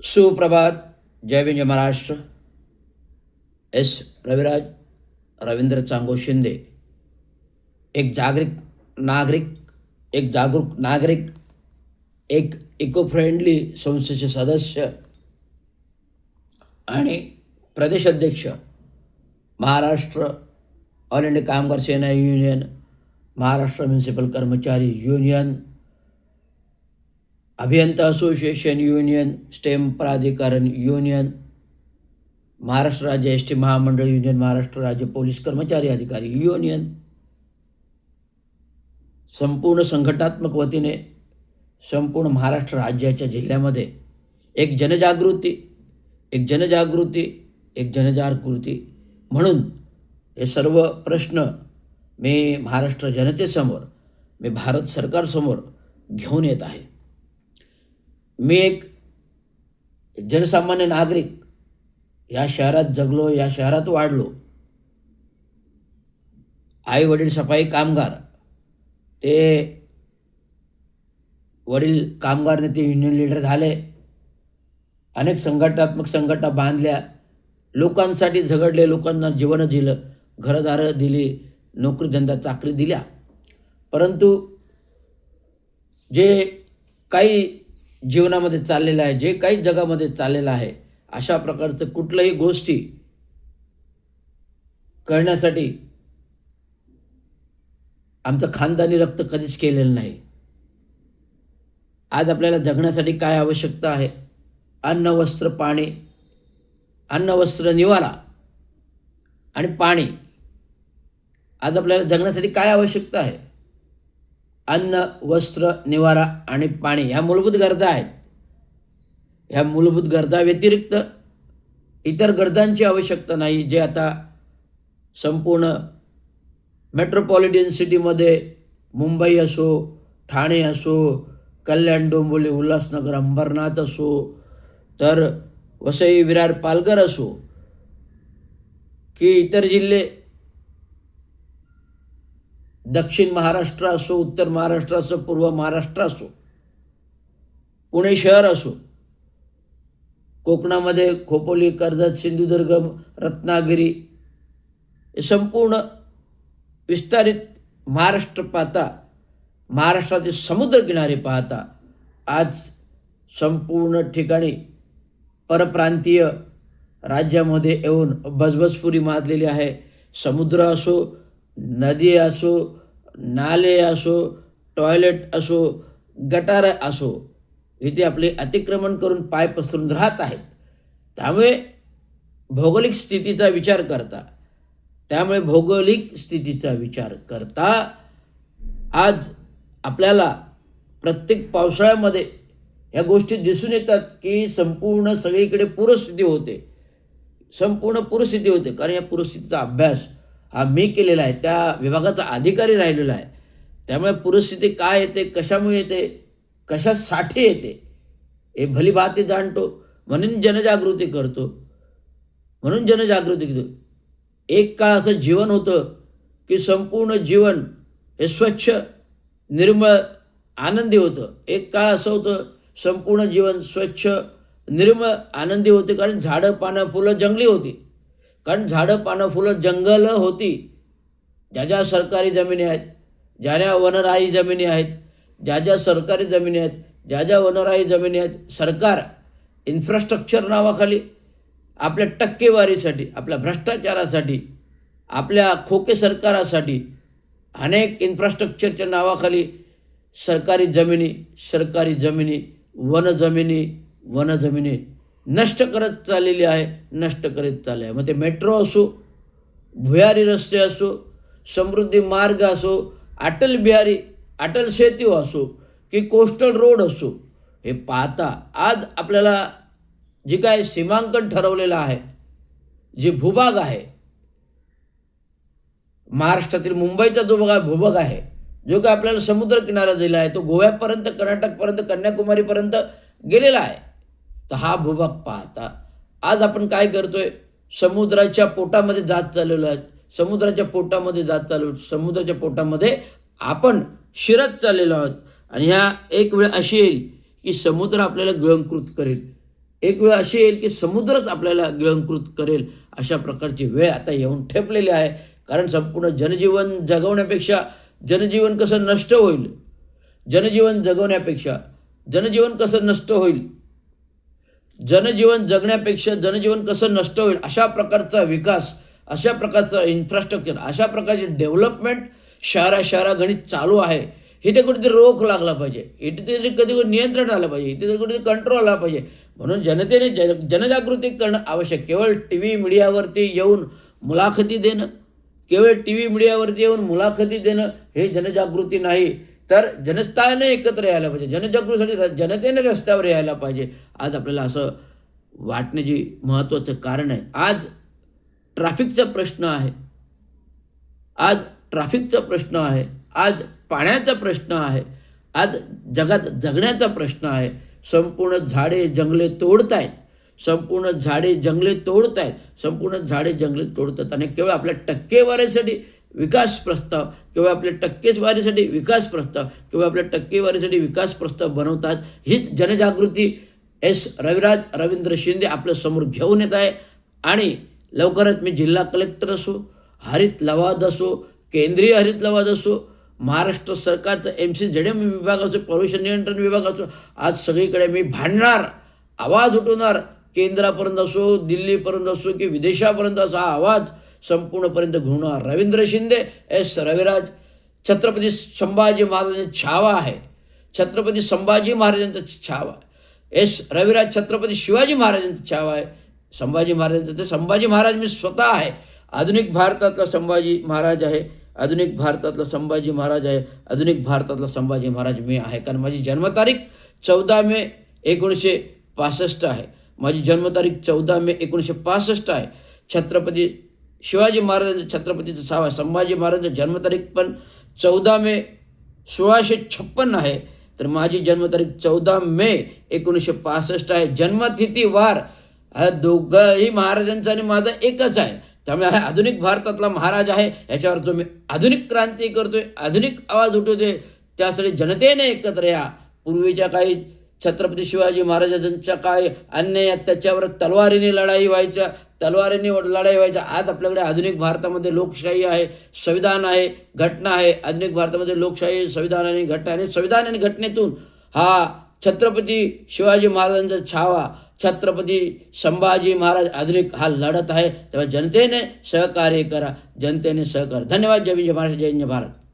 सुप्रभात. जय भीम, जय महाराष्ट्र. एस रविराज, रवींद्र चांगो शिंदे. एक जागरूक नागरिक, एक इको फ्रेंडली संस्थेचे सदस्य आणि प्रदेशाध्यक्ष, महाराष्ट्र ऑल इंडिया कामगार सेना युनियन, महाराष्ट्र म्युनिसिपल कर्मचारी युनियन, अभियंता असोसिएशन युनियन, स्टेम प्राधिकरण युनियन, महाराष्ट्र राज्य एस टी महामंडळ युनियन, महाराष्ट्र राज्य पोलीस कर्मचारी अधिकारी युनियन, संपूर्ण संघटनात्मक वतीने संपूर्ण महाराष्ट्र राज्याच्या जिल्ह्यामध्ये एक जनजागृती म्हणून हे सर्व प्रश्न मी महाराष्ट्र जनतेसमोर, मी भारत सरकारसमोर घेऊन येत आहे. मी एक जनसामान्य नागरिक, या शहरात जगलो, या शहरात वाढलो. आई वडील सफाई कामगार, ते वडील कामगार नेते युनियन लीडर झाले, अनेक संघटना बांधल्या, लोकांसाठी झगडले, लोकांना जीवन दिलं, घरदारं दिली, नोकरीधंदा चाकरी दिल्या. परंतु जे काही जीवनामध्ये चाललेलं आहे, जे काही जगामध्ये चाललेलं आहे, अशा प्रकारचं कुठल्याही गोष्टी करण्यासाठी आमचं खानदानी रक्त कधीच केलेलं नाही. आज आपल्याला जगण्यासाठी काय आवश्यकता आहे? अन्न, वस्त्र, पाणी. अन्न, वस्त्र, निवारा आणि पाणी. आज आपल्याला जगण्यासाठी काय आवश्यकता आहे? अन्न, वस्त्र, निवारा आणि पाणी. ह्या मूलभूत गरजा आहेत. ह्या मूलभूत गरजा व्यतिरिक्त इतर गरजांची आवश्यकता नाही, जे आता संपूर्ण मेट्रोपॉलिटन सिटीमध्ये मुंबई असो, ठाणे असो, कल्याण, डोंबिवली, उल्हासनगर, अंबरनाथ असो, तर वसई, विरार, पालघर असो, की इतर जिल्हे, दक्षिण महाराष्ट्र असो, उत्तर महाराष्ट्र असो, पूर्व महाराष्ट्र असो, पुणे शहर असो, कोकणामध्ये खोपोली, कर्जत, सिंधुदुर्ग, रत्नागिरी, हे संपूर्ण विस्तारित महाराष्ट्र पाहता, महाराष्ट्राचे समुद्रकिनारे पाहता, आज संपूर्ण ठिकाणी परप्रांतीय राज्यामध्ये येऊन बजबजपुरी माजलेली आहे. समुद्र असो, नदी असो, नाले असो, टॉयलेट असो, गटार असो, इथे आपले अतिक्रमण करून पाय पसरून राहत आहेत. त्यामुळे भौगोलिक स्थितीचा विचार करता आज आपल्याला प्रत्येक पावसाळ्यामध्ये ह्या गोष्टी दिसून येतात की संपूर्ण सगळीकडे पूरस्थिती होते. कारण या पूरस्थितीचा अभ्यास हा मी केलेला आहे, त्या विभागाचा अधिकारी राहिलेला आहे. त्यामुळे पूरस्थिती काय येते, कशामुळे येते, कशासाठी येते, हे भलीभाती जाणतो. म्हणून जनजागृती करतो. एक काळ असं जीवन होतं की संपूर्ण जीवन हे स्वच्छ, निर्मळ, आनंदी होतं. एक काळ असं होतं संपूर्ण जीवन स्वच्छ, निर्मळ, आनंदी होते. कारण झाडं, पानं, फुलं जंगली होती. जंगलं होती. ज्या सरकारी जमिनी आहेत, ज्या वनराई जमिनी आहेत, ज्या सरकारी जमिनी आहेत, ज्या वनराई जमिनी आहेत, सरकार इन्फ्रास्ट्रक्चर नावाखाली, आपल्या टक्केवारीसाठी, आपल्या भ्रष्टाचारासाठी, आपल्या खोके सरकारासाठी अनेक इन्फ्रास्ट्रक्चरच्या नावाखाली सरकारी जमिनी, वनजमिनी नष्ट करत चाललेली आहे. मग ते मेट्रो असो, भुयारी रस्ते असो, समृद्धी मार्ग असो, अटल सेतू असो, की कोस्टल रोड असो, हे पाहता आज आपल्याला जे काय सीमांकन ठरवलेलं आहे, जे भूभाग आहे, महाराष्ट्रातील मुंबईचा जो भूभाग आहे, जो काय आपल्याला समुद्र किनारा दिला आहे, तो गोव्यापर्यंत, कर्नाटकपर्यंत, कन्याकुमारीपर्यंत गेलेला आहे. तर हा भूभाग पाहता आज आपण काय करतोय? समुद्राच्या पोटामध्ये जात चाललेलो आहे. समुद्राच्या पोटामध्ये आपण शिरत चाललेलो आहोत. आणि ह्या एक वेळ अशी येईल की समुद्र आपल्याला गिळंकृत करेल. एक वेळ अशी येईल की समुद्रच आपल्याला गिळंकृत करेल, अशा प्रकारची वेळ आता येऊन ठेपलेली आहे. कारण संपूर्ण जनजीवन जगवण्यापेक्षा जनजीवन कसं नष्ट होईल, जनजीवन जगवण्यापेक्षा जनजीवन कसं नष्ट होईल, जनजीवन जगण्यापेक्षा जनजीवन कसं नष्ट होईल, अशा प्रकारचा विकास, अशा प्रकारचं इन्फ्रास्ट्रक्चर, अशा प्रकारचे डेव्हलपमेंट शहरागणित चालू आहे. इथे कुठेतरी रोख लागला पाहिजे, इथे तरी कधी नियंत्रण आलं पाहिजे, इथे तरी कुठेतरी कंट्रोल आला पाहिजे. म्हणून जनतेने जनजागृती करणं आवश्यक. केवळ टी व्ही मीडियावरती येऊन मुलाखती देणं, केवळ टी व्ही मीडियावरती येऊन मुलाखती देणं हे जनजागृती नाही, तर जनस्थाने एकत्र यायला पाहिजे. जनजागृतीसाठी जनतेने रस्त्यावर यायला पाहिजे. आज आपल्याला असं वाटण्याची महत्त्वाचं कारण आहे. आज ट्रॅफिकचा प्रश्न आहे, आज ट्रॅफिकचा प्रश्न आहे, आज पाण्याचा प्रश्न आहे, आज जगात जगण्याचा प्रश्न आहे. संपूर्ण झाडे जंगले तोडतायत, संपूर्ण झाडे जंगले तोडतायत, संपूर्ण झाडे जंगले तोडतात आणि केवळ आपल्या टक्केवारीसाठी विकास प्रस्ताव, केवळ आपल्या टक्केवारीसाठी विकास प्रस्ताव, केवळ आपल्या टक्केवारीसाठी विकास प्रस्ताव बनवतात. हीच जनजागृती रविराज रवींद्र शिंदे आपल्या समोर घेऊन येत आहे. आणि लवकरच मी जिल्हा कलेक्टर असो, हरित लवाद असो, केंद्रीय हरित लवाद असो, महाराष्ट्र सरकारचं MCZM विभाग असो, प्रदूषण नियंत्रण विभाग असो, आज सगळीकडे मी भांडणार, आवाज उठवणार. केंद्रापर्यंत असो, दिल्लीपर्यंत असो की विदेशापर्यंत असा हा आवाज संपूर्णपर्यंत घेऊन रवींद्र शिंदे रविराज छत्रपती संभाजी महाराजांचा छावा आहे, छत्रपती संभाजी महाराजांचा छावा. रविराज छत्रपती शिवाजी महाराजांचा छावा आहे. संभाजी महाराजांचा ते संभाजी महाराज मी स्वतः आहे. आधुनिक भारतातला संभाजी महाराज आहे, आधुनिक भारतातला संभाजी महाराज आहे, आधुनिक भारतातला संभाजी महाराज मी आहे. कारण माझी जन्मतारीख 14 मे 1965 आहे. माझी जन्मतारीख 14 मे 1965 आहे. छत्रपती शिवाजी महाराजांच्या छत्रपतीचं सावा संभाजी महाराजांची जन्मतारीख पण 14 मे 1656 आहे. तर माझी जन्मतारीख 14 मे 1965 आहे. जन्मतिथी वार हा दोघंही महाराजांचा आणि माझा एकच आहे. त्यामुळे हा आधुनिक भारतातला महाराज आहे. याच्यावर जो मी आधुनिक क्रांती करतोय, आधुनिक आवाज उठवतोय, त्यासाठी जनतेने एकत्र या. पूर्वीच्या काही छत्रपती शिवाजी महाराजांच्या काय अन्याय अत्याच्यावर तलवारीने लढाई व्हायच्या, तलवारीने लढाई व्हायच्या. आज आपल्याकडे आधुनिक भारतामध्ये लोकशाही आहे, संविधान आहे, घटना आहे. आधुनिक भारतामध्ये लोकशाही, संविधान आणि घटना, आणि संविधान आणि घटनेतून हा छत्रपती शिवाजी महाराजांचा छावा, छत्रपती संभाजी महाराज आधुनिक हा लढत आहे. तेव्हा जनतेने सहकार्य करा, जनतेने सहकार्य. धन्यवाद. जय हिंद, जय महाराष्ट्र, जय हिंद, जय भारत.